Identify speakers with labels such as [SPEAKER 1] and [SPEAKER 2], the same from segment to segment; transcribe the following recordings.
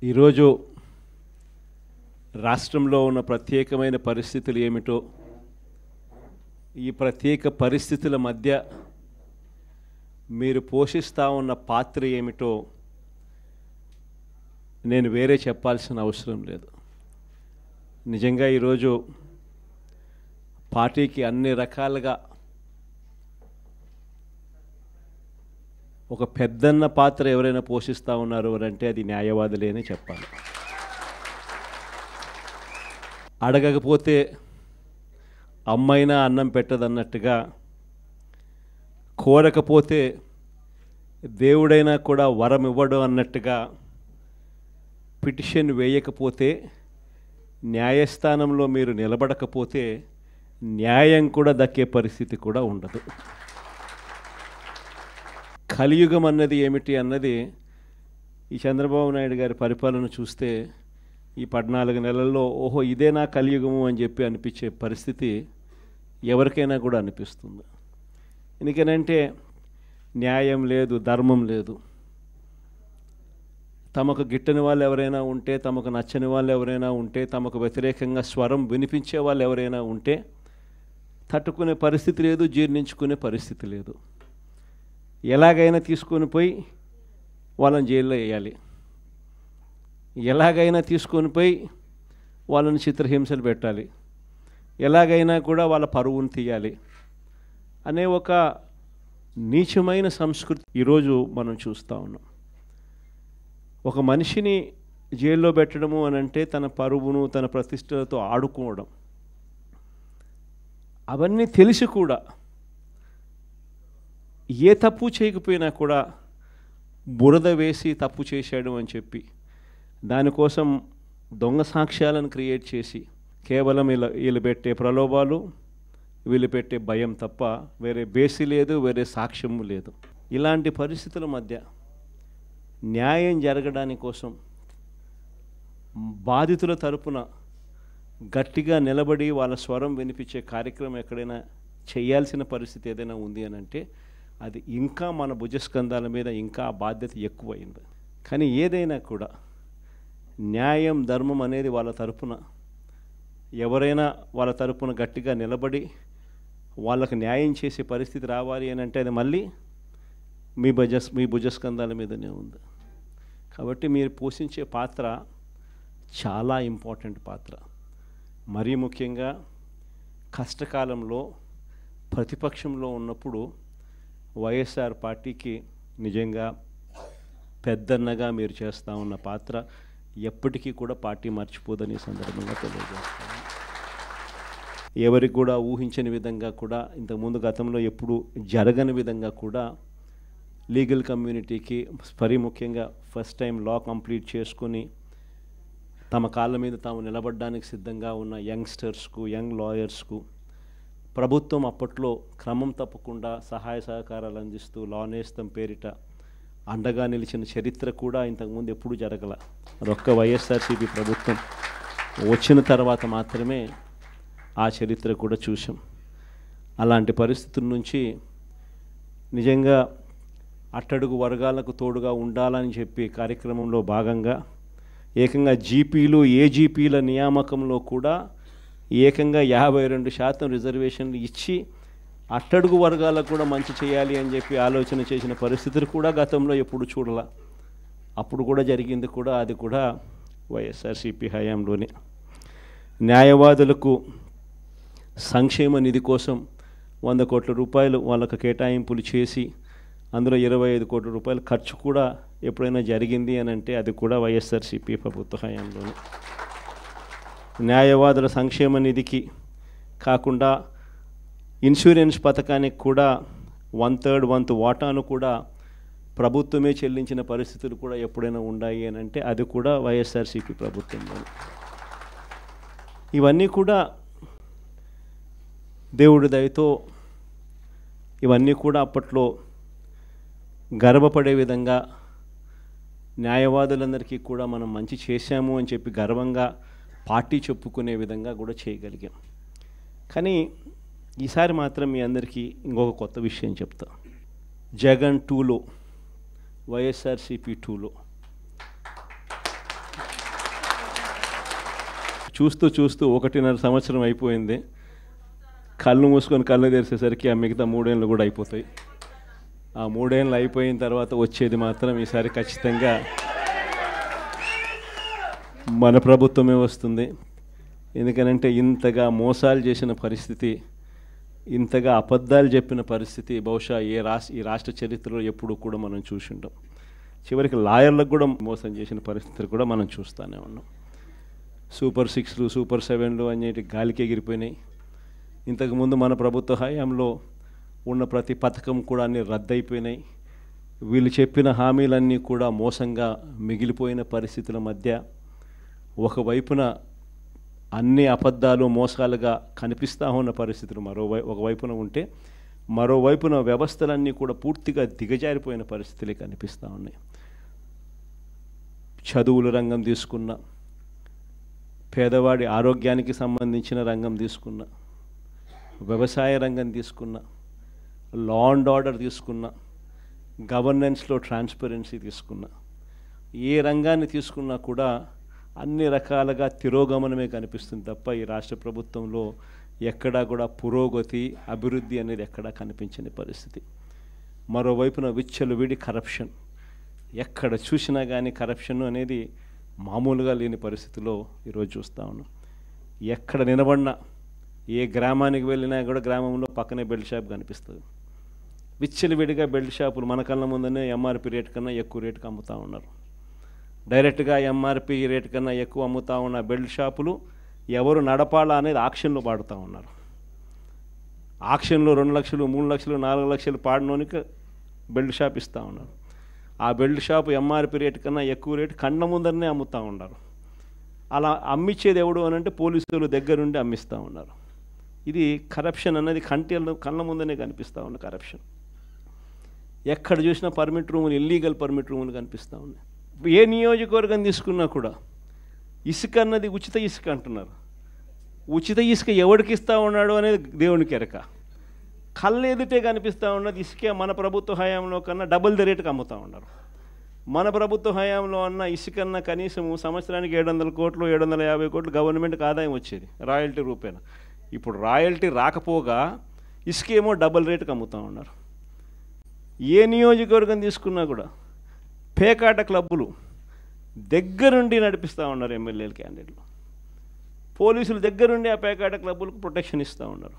[SPEAKER 1] ఈరోజు రాష్ట్రంలో ఉన్న ప్రత్యేకమైన పరిస్థితులు ఏమిటో, ఈ ప్రత్యేక పరిస్థితుల మధ్య మీరు పోషిస్తూ ఉన్న పాత్ర ఏమిటో నేను వేరే చెప్పాల్సిన అవసరం లేదు. నిజంగా ఈరోజు పార్టీకి అన్ని రకాలుగా ఒక పెద్దన్న పాత్ర ఎవరైనా పోషిస్తూ ఉన్నారు అంటే అది న్యాయవాదులే అని చెప్పాలి. అడగకపోతే అమ్మైనా అన్నం పెట్టదన్నట్టుగా, కోరకపోతే దేవుడైనా కూడా వరం ఇవ్వడం అన్నట్టుగా, పిటిషన్ వేయకపోతే, న్యాయస్థానంలో మీరు నిలబడకపోతే న్యాయం కూడా దక్కే పరిస్థితి కూడా ఉండదు. కలియుగం అన్నది ఏమిటి అన్నది ఈ చంద్రబాబు నాయుడు గారి పరిపాలన చూస్తే ఈ 14 నెలల్లో ఓహో ఇదేనా కలియుగము అని చెప్పి అనిపించే పరిస్థితి ఎవరికైనా కూడా అనిపిస్తుంది. ఎందుకనంటే న్యాయం లేదు, ధర్మం లేదు. తమకు గిట్టని వాళ్ళు ఎవరైనా ఉంటే, తమకు నచ్చని వాళ్ళు ఎవరైనా ఉంటే, తమకు వ్యతిరేకంగా స్వరం వినిపించే వాళ్ళు ఎవరైనా ఉంటే తట్టుకునే పరిస్థితి లేదు, జీర్ణించుకునే పరిస్థితి లేదు. ఎలాగైనా తీసుకొని పోయి వాళ్ళని జైల్లో వేయాలి, ఎలాగైనా తీసుకొని పోయి వాళ్ళని చిత్రహింసలు పెట్టాలి, ఎలాగైనా కూడా వాళ్ళ పరువును తీయాలి అనే ఒక నీచమైన సంస్కృతి ఈరోజు మనం చూస్తూ ఉన్నాం. ఒక మనిషిని జైల్లో పెట్టడము అని అంటే తన పరువును, తన ప్రతిష్టలతో ఆడుకోవడం. అవన్నీ తెలిసి కూడా ఏ తప్పు చేయకపోయినా కూడా బురద వేసి తప్పు చేశాడు అని చెప్పి దానికోసం దొంగ సాక్ష్యాలను క్రియేట్ చేసి కేవలం వీళ్ళు పెట్టే ప్రలోభాలు, వీళ్ళు పెట్టే భయం తప్ప వేరే బేసి లేదు, వేరే సాక్ష్యము లేదు. ఇలాంటి పరిస్థితుల మధ్య న్యాయం జరగడానికి కోసం బాధితుల తరపున గట్టిగా నిలబడి వాళ్ళ స్వరం వినిపించే కార్యక్రమం ఎక్కడైనా చేయాల్సిన పరిస్థితి ఏదైనా ఉంది అని అంటే అది ఇంకా మన భుజస్కంధాల మీద ఇంకా బాధ్యత ఎక్కువైంది. కానీ ఏదైనా కూడా న్యాయం, ధర్మం అనేది వాళ్ళ తరపున ఎవరైనా వాళ్ళ తరపున గట్టిగా నిలబడి వాళ్ళకు న్యాయం చేసే పరిస్థితి రావాలి అని అంటే అది మళ్ళీ మీ భుజస్కంధాల మీదనే ఉంది. కాబట్టి మీరు పోషించే పాత్ర చాలా ఇంపార్టెంట్ పాత్ర. మరీ ముఖ్యంగా కష్టకాలంలో ప్రతిపక్షంలో ఉన్నప్పుడు వైఎస్ఆర్ పార్టీకి నిజంగా పెద్దన్నగా మీరు చేస్తూ ఉన్న పాత్ర ఎప్పటికీ కూడా పార్టీ మర్చిపోదని సందర్భంగా తెలియజేస్తాను. ఎవరికి కూడా ఊహించని విధంగా కూడా, ఇంతకుముందు గతంలో ఎప్పుడు జరగని విధంగా కూడా లీగల్ కమ్యూనిటీకి మరీ ముఖ్యంగా ఫస్ట్ టైం లా కంప్లీట్ చేసుకొని తమ కాళ్ళ మీద తాము నిలబడడానికి సిద్ధంగా ఉన్న యంగ్స్టర్స్కు, యంగ్ లాయర్స్కు ప్రభుత్వం అప్పట్లో క్రమం తప్పకుండా సహాయ సహకారాలు అందిస్తూ లా నేస్తం పేరిట అండగా నిలిచిన చరిత్ర కూడా ఇంతకుముందు ఎప్పుడూ జరగల. అదొక్క వైఎస్ఆర్సీపీ ప్రభుత్వం వచ్చిన తర్వాత మాత్రమే ఆ చరిత్ర కూడా చూసాం. అలాంటి పరిస్థితుల నుంచి నిజంగా అట్టడుగు వర్గాలకు తోడుగా ఉండాలని చెప్పి కార్యక్రమంలో భాగంగా ఏకంగా జీపీలు, ఏజీపీల నియామకంలో కూడా ఏకంగా 52% రిజర్వేషన్లు ఇచ్చి అట్టడుగు వర్గాలకు కూడా మంచి చేయాలి అని చెప్పి ఆలోచన చేసిన పరిస్థితులు కూడా గతంలో ఎప్పుడు చూడాల. అప్పుడు కూడా జరిగింది కూడా, అది కూడా వైఎస్ఆర్సీపీ హయాంలోనే. న్యాయవాదులకు సంక్షేమ నిధి కోసం 100 కోట్ల రూపాయలు వాళ్ళకు కేటాయింపులు చేసి అందులో 25 కోట్ల రూపాయల ఖర్చు కూడా ఎప్పుడైనా జరిగింది అని అంటే అది కూడా వైఎస్ఆర్సీపీ ప్రభుత్వ హయాంలోనే. న్యాయవాదుల సంక్షేమ నిధికి కాకుండా ఇన్సూరెన్స్ పథకానికి కూడా 1/3 వంతు వాటాను కూడా ప్రభుత్వమే చెల్లించిన పరిస్థితులు కూడా ఎప్పుడైనా ఉన్నాయి అని అంటే అది కూడా వైఎస్ఆర్సీపీ ప్రభుత్వంలో. ఇవన్నీ కూడా దేవుడి దయతో ఇవన్నీ కూడా అప్పట్లో గర్వపడే విధంగా న్యాయవాదులందరికీ కూడా మనం మంచి చేశాము అని చెప్పి గర్వంగా పార్టీ చెప్పుకునే విధంగా కూడా చేయగలిగాం. కానీ ఈసారి మాత్రం మీ అందరికీ ఇంకొక కొత్త విషయం చెప్తా. జగన్ 2లో వైఎస్ఆర్సీపీ 2లో చూస్తూ చూస్తూ 1.5 సంవత్సరం అయిపోయింది. కళ్ళు మూసుకొని కళ్ళు తెరిచేసరికి ఆ మిగతా 3 ఏళ్ళు కూడా అయిపోతాయి. ఆ 3 ఏళ్ళు అయిపోయిన తర్వాత వచ్చేది మాత్రం ఈసారి ఖచ్చితంగా మన ప్రభుత్వమే వస్తుంది. ఎందుకనంటే ఇంతగా మోసాలు చేసిన పరిస్థితి, ఇంతగా అబద్ధాలు చెప్పిన పరిస్థితి బహుశా ఈ రాష్ట్ర చరిత్రలో ఎప్పుడు కూడా మనం చూసి ఉంటాం. చివరికి లాయర్లకు కూడా మోసం చేసిన పరిస్థితులు కూడా మనం చూస్తూనే ఉన్నాం. సూపర్ 6లు సూపర్ 7లు అనేటి గాలికి ఎగిరిపోయినాయి. ఇంతకుముందు మన ప్రభుత్వ హయాంలో ఉన్న ప్రతి పథకం కూడా అన్నీ రద్దయిపోయినాయి. వీళ్ళు చెప్పిన హామీలన్నీ కూడా మోసంగా మిగిలిపోయిన పరిస్థితుల మధ్య ఒకవైపున అన్ని అబద్ధాలు మోసాలుగా కనిపిస్తూ ఉన్న పరిస్థితులు ఒకవైపున ఉంటే, మరోవైపున వ్యవస్థలన్నీ కూడా పూర్తిగా దిగజారిపోయిన పరిస్థితులే కనిపిస్తూ ఉన్నాయి. చదువుల రంగం తీసుకున్న, పేదవాడి ఆరోగ్యానికి సంబంధించిన రంగం తీసుకున్న, వ్యవసాయ రంగం తీసుకున్న, లా అండ్ ఆర్డర్ తీసుకున్న, గవర్నెన్స్లో ట్రాన్స్పరెన్సీ తీసుకున్న, ఏ రంగాన్ని తీసుకున్నా కూడా అన్ని రకాలుగా తిరోగమనమే కనిపిస్తుంది తప్ప ఈ రాష్ట్ర ప్రభుత్వంలో ఎక్కడా కూడా పురోగతి, అభివృద్ధి అనేది ఎక్కడా కనిపించని పరిస్థితి. మరోవైపున విచ్చలవిడి కరప్షన్, ఎక్కడ చూసినా కానీ కరప్షన్ అనేది మామూలుగా లేని పరిస్థితిలో ఈరోజు చూస్తూ ఉన్నాం. ఎక్కడ నిలబడినా, ఏ గ్రామానికి వెళ్ళినా కూడా గ్రామంలో పక్కనే బెల్ట్ షాప్ కనిపిస్తుంది. విచ్చలవిడిగా బెల్ట్ షాపులు మన కళ్ళ ముందనే ఎంఆర్పి రేట్ కన్నా ఎక్కువ రేటుకి అమ్ముతూ ఉన్నారు. డైరెక్ట్గా ఎంఆర్పి రేట్ కన్నా ఎక్కువ అమ్ముతూ ఉన్న బెల్ట్ షాపులు ఎవరు నడపాలా అనేది ఆక్షన్లో పాడుతూ ఉన్నారు. ఆక్షన్లో 2 లక్షలు 3 లక్షలు 4 లక్షలు పాడినోనికి బెల్ట్ షాప్ ఇస్తూ ఉన్నారు. ఆ బెల్ట్ షాపు ఎంఆర్పి రేట్ కన్నా ఎక్కువ రేటు కళ్ళ ముందరనే అమ్ముతూ ఉన్నారు. అలా అమ్మించేది ఎవడు అని అంటే పోలీసులు దగ్గరుండి అమ్మిస్తూ ఉన్నారు. ఇది కరప్షన్ అనేది కళ్ళ ముందనే కనిపిస్తూ ఉన్న కరప్షన్. ఎక్కడ చూసినా పర్మిట్ రూములు, ఇల్లీగల్ పర్మిట్ రూములు కనిపిస్తూ ఉన్నాయి. ఏ నియోజకవర్గం తీసుకున్నా కూడా ఇసుక అన్నది ఉచిత ఇసుక అంటున్నారు. ఉచిత ఇసుక ఎవరికి ఇస్తూ ఉన్నాడు అనేది దేవునికి ఎరక. కళ్ళు ఎదుటే కనిపిస్తూ ఉన్నది ఇసుకే మన ప్రభుత్వ హయాంలో కన్నా డబుల్ ది రేటుకి అమ్ముతూ ఉన్నారు. మన ప్రభుత్వ హయాంలో అన్న ఇసుకన్నా కనీసం సంవత్సరానికి 700 కోట్లు 750 కోట్లు గవర్నమెంట్కి ఆదాయం వచ్చేది రాయల్టీ రూపేణ. ఇప్పుడు రాయల్టీ రాకపోగా ఇసుకేమో డబుల్ రేటుకి అమ్ముతూ ఉన్నారు. ఏ నియోజకవర్గం తీసుకున్నా కూడా పేకాట క్లబ్బులు దగ్గరుండి నడిపిస్తూ ఉన్నారు ఎమ్మెల్యేల క్యాండిడేట్లు. పోలీసులు దగ్గరుండి ఆ పేకాట క్లబ్బులకు ప్రొటెక్షన్ ఇస్తూ ఉన్నారు.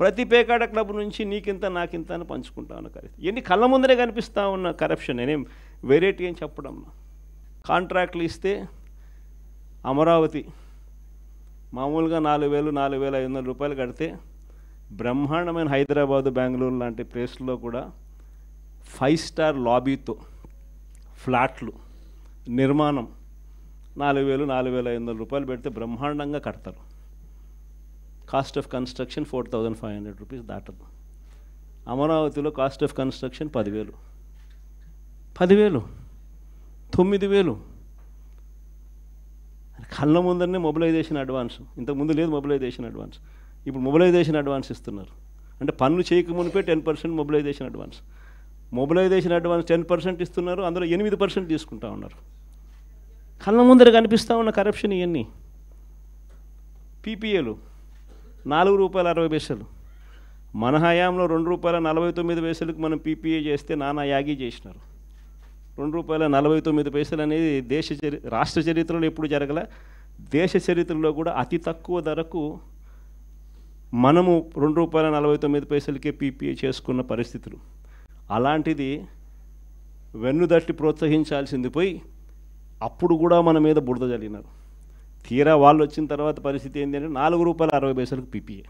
[SPEAKER 1] ప్రతి పేకాట క్లబ్ నుంచి నీకింత నాకింత అని పంచుకుంటా ఉన్న కరెక్ట్. ఎన్ని కళ్ళ ముందరే కనిపిస్తూ ఉన్న కరప్షన్. నేనేం వెరైటీ అని చెప్పడం. కాంట్రాక్ట్లు ఇస్తే అమరావతి మామూలుగా 4,000 4,500 రూపాయలు కడితే బ్రహ్మాండమైన హైదరాబాదు బెంగళూరు లాంటి ప్లేస్లో కూడా 5 స్టార్ లాబీతో ఫ్లాట్లు నిర్మాణం 4,000 4,500 రూపాయలు పెడితే బ్రహ్మాండంగా కడతారు. కాస్ట్ ఆఫ్ కన్స్ట్రక్షన్ 4,500 రూపీస్ దాటదు. అమరావతిలో కాస్ట్ ఆఫ్ కన్స్ట్రక్షన్ 10,000 9,000 కళ్ళ ముందరనే మొబిలైజేషన్ అడ్వాన్స్. ఇంతకుముందు లేదు మొబిలైజేషన్ అడ్వాన్స్, ఇప్పుడు మొబిలైజేషన్ అడ్వాన్స్ ఇస్తున్నారు. అంటే పనులు చేయకమునిపే 10% మొబిలైజేషన్ అడ్వాన్స్. మొబిలైజేషన్ అడ్వాన్స్ 10% ఇస్తున్నారు, అందులో 8% తీసుకుంటా ఉన్నారు. కళ్ళ ముందర కనిపిస్తూ ఉన్న కరప్షన్ ఇవన్నీ. పీపీఏలు ₹4.60. మన హయాంలో ₹2.49 మనం పీపీఏ చేస్తే నానా యాగి చేసినారు. ₹2.49 అనేది రాష్ట్ర చరిత్రలో ఎప్పుడు జరగల. దేశ చరిత్రలో కూడా అతి తక్కువ ధరకు మనము ₹2.49 పీపీఏ చేసుకున్న పరిస్థితులు. అలాంటిది వెన్నుదట్టి ప్రోత్సహించాల్సింది పోయి అప్పుడు కూడా మన మీద బురద జల్లినారు. తీరా వాళ్ళు వచ్చిన తర్వాత పరిస్థితి ఏంటి అంటే ₹4.60 పీపీఏ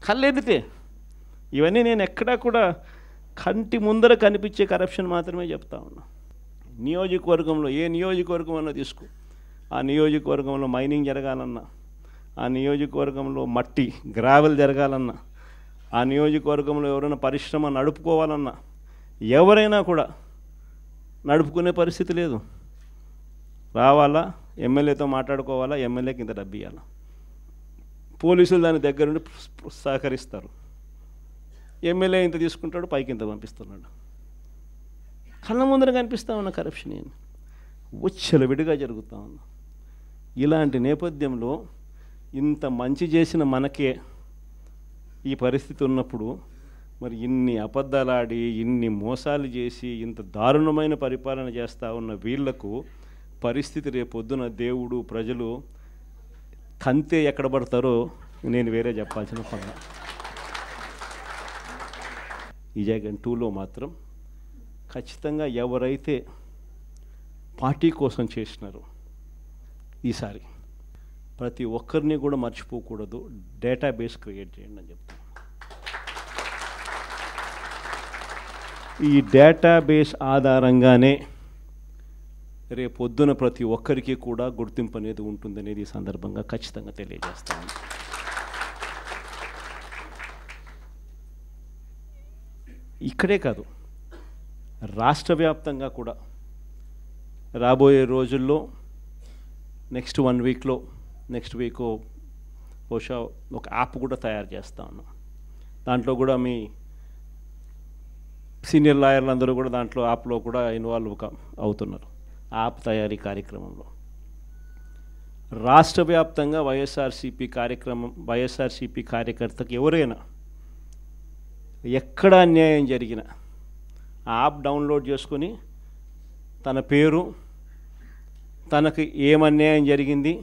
[SPEAKER 1] కళ్ళెదితే. ఇవన్నీ నేను ఎక్కడా కూడా కంటి ముందర కనిపించే కరప్షన్ మాత్రమే చెప్తా ఉన్నా. నియోజకవర్గంలో ఏ నియోజకవర్గం అన్నా తీసుకో, ఆ నియోజకవర్గంలో మైనింగ్ జరగాలన్నా, ఆ నియోజకవర్గంలో మట్టి గ్రావెల్ జరగాలన్నా, ఆ నియోజకవర్గంలో ఎవరైనా పరిశ్రమ నడుపుకోవాలన్నా ఎవరైనా కూడా నడుపుకునే పరిస్థితి లేదు. రావాలా, ఎమ్మెల్యేతో మాట్లాడుకోవాలా, ఎమ్మెల్యేకి ఇంత డబ్బు ఇవ్వాలా, పోలీసులు దాని దగ్గర నుండి సహకరిస్తారు. ఎమ్మెల్యే ఇంత తీసుకుంటాడు, పైకి ఇంత పంపిస్తున్నాడు. కళ్ళ ముందర కనిపిస్తూ ఉన్న కరప్షన్ ఏంటి? విడిగా జరుగుతూ ఉంది. ఇలాంటి నేపథ్యంలో ఇంత మంచి చేసిన మనకే ఈ పరిస్థితి ఉన్నప్పుడు మరి ఇన్ని అబద్ధాలాడి ఇన్ని మోసాలు చేసి ఇంత దారుణమైన పరిపాలన చేస్తూ ఉన్న వీళ్లకు పరిస్థితి రేపొద్దున దేవుడు ప్రజలు తంతే ఎక్కడ పడతారో నేను వేరే చెప్పాల్సిన పని. ఈ జగన్ 2లో మాత్రం ఖచ్చితంగా ఎవరైతే పార్టీ కోసం చేసినారో ఈసారి ప్రతి ఒక్కరిని కూడా మర్చిపోకూడదు, డేటాబేస్ క్రియేట్ చేయండి అని చెప్తాను. ఈ డేటాబేస్ ఆధారంగానే రేపొద్దున ప్రతి ఒక్కరికి కూడా గుర్తింపు అనేది ఉంటుందనేది ఈ సందర్భంగా ఖచ్చితంగా తెలియజేస్తాను. ఇక్కడే కాదు, రాష్ట్ర వ్యాప్తంగా కూడా రాబోయే రోజుల్లో నెక్స్ట్ 1 వీక్లో నెక్స్ట్ వీక్ బహుశా ఒక యాప్ కూడా తయారు చేస్తా ఉన్నాం. దాంట్లో కూడా మీ సీనియర్ లాయర్లు అందరూ కూడా దాంట్లో యాప్లో కూడా ఇన్వాల్వ్ అవుతున్నారు. యాప్ తయారీ కార్యక్రమంలో రాష్ట్ర వ్యాప్తంగా వైఎస్ఆర్సీపీ కార్యకర్తకు ఎవరైనా ఎక్కడ అన్యాయం జరిగినా ఆ యాప్ డౌన్లోడ్ చేసుకొని తన పేరు, తనకు ఏమన్యాయం జరిగింది,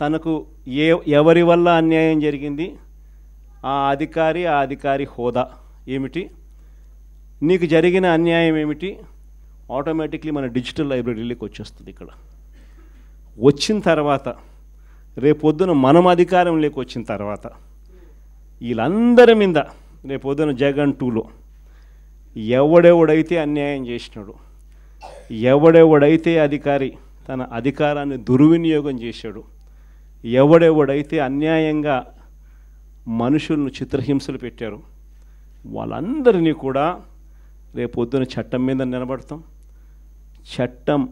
[SPEAKER 1] తనకు ఎవరి వల్ల అన్యాయం జరిగింది, ఆ అధికారి హోదా ఏమిటి, నీకు జరిగిన అన్యాయం ఏమిటి, ఆటోమేటిక్లీ మన డిజిటల్ లైబ్రరీలోకి వచ్చేస్తుంది. ఇక్కడ వచ్చిన తర్వాత రేపొద్దున మనం అధికారంలోకి వచ్చిన తర్వాత వీళ్ళందరి మీద రేపొద్దున జగన్ 2లో ఎవడెవడైతే అన్యాయం చేసినాడు, ఎవడెవడైతే అధికారి తన అధికారాన్ని దుర్వినియోగం చేశాడు, ఎవడెవడైతే అన్యాయంగా మనుషులను చిత్రహింసలు పెట్టారు, వాళ్ళందరినీ కూడా రేపొద్దున చట్టం మీద నిలబడతాం. చట్టం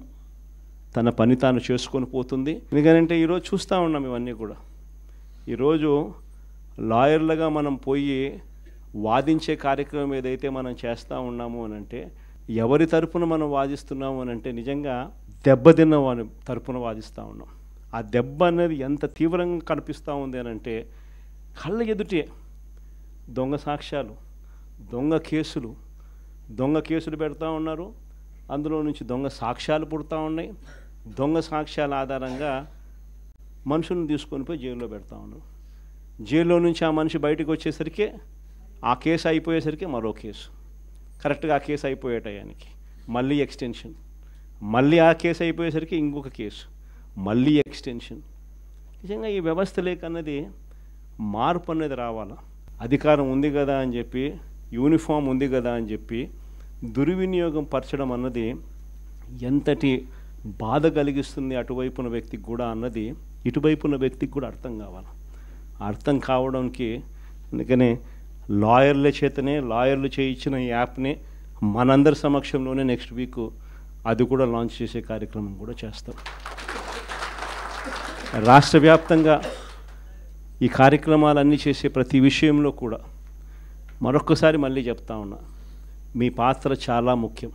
[SPEAKER 1] తన పని తాను చేసుకొని పోతుంది. ఎందుకంటే ఈరోజు చూస్తూ ఉన్నాం ఇవన్నీ కూడా. ఈరోజు లాయర్లుగా మనం పోయి వాదించే కార్యక్రమం ఏదైతే మనం చేస్తూ ఉన్నాము అని అంటే, ఎవరి తరపున మనం వాదిస్తున్నాము అని అంటే నిజంగా దెబ్బతిన్న వాని తరపున వాదిస్తూ ఉన్నాం. ఆ దెబ్బ అనేది ఎంత తీవ్రంగా కనిపిస్తూ ఉంది అని అంటే, కళ్ళ ఎదుటే దొంగ సాక్ష్యాలు, దొంగ కేసులు పెడతా ఉన్నారు. అందులో నుంచి దొంగ సాక్ష్యాలు పుడతా ఉన్నాయి. దొంగ సాక్ష్యాల ఆధారంగా మనుషులను తీసుకొని పోయి జైల్లో పెడతా ఉన్నారు. జైల్లో నుంచి ఆ మనిషి బయటకు వచ్చేసరికి ఆ కేసు అయిపోయేసరికి మరో కేసు, కరెక్ట్గా ఆ కేసు అయిపోయే టయానికి మళ్ళీ ఎక్స్టెన్షన్, మళ్ళీ ఆ కేసు అయిపోయేసరికి ఇంకొక కేసు, మళ్ళీ ఎక్స్టెన్షన్. నిజంగా ఈ వ్యవస్థ లేకన్నది మార్పు అనేది రావాలా. అధికారం ఉంది కదా అని చెప్పి, యూనిఫామ్ ఉంది కదా అని చెప్పి దుర్వినియోగం పరచడం అన్నది ఎంతటి బాధ కలిగిస్తుంది అటువైపున వ్యక్తికి కూడా అన్నది ఇటువైపున వ్యక్తికి కూడా అర్థం కావాలి. అర్థం కావడానికి అందుకనే లాయర్లు చేయించిన ఈ యాప్ని మనందరి సమక్షంలోనే నెక్స్ట్ వీక్ అది కూడా లాంచ్ చేసే కార్యక్రమం కూడా చేస్తాం. రాష్ట్ర వ్యాప్తంగా ఈ కార్యక్రమాలన్నీ చేసే ప్రతి విషయంలో కూడా మరొక్కసారి మళ్ళీ చెప్తా ఉన్నా, మీ పాత్ర చాలా ముఖ్యం.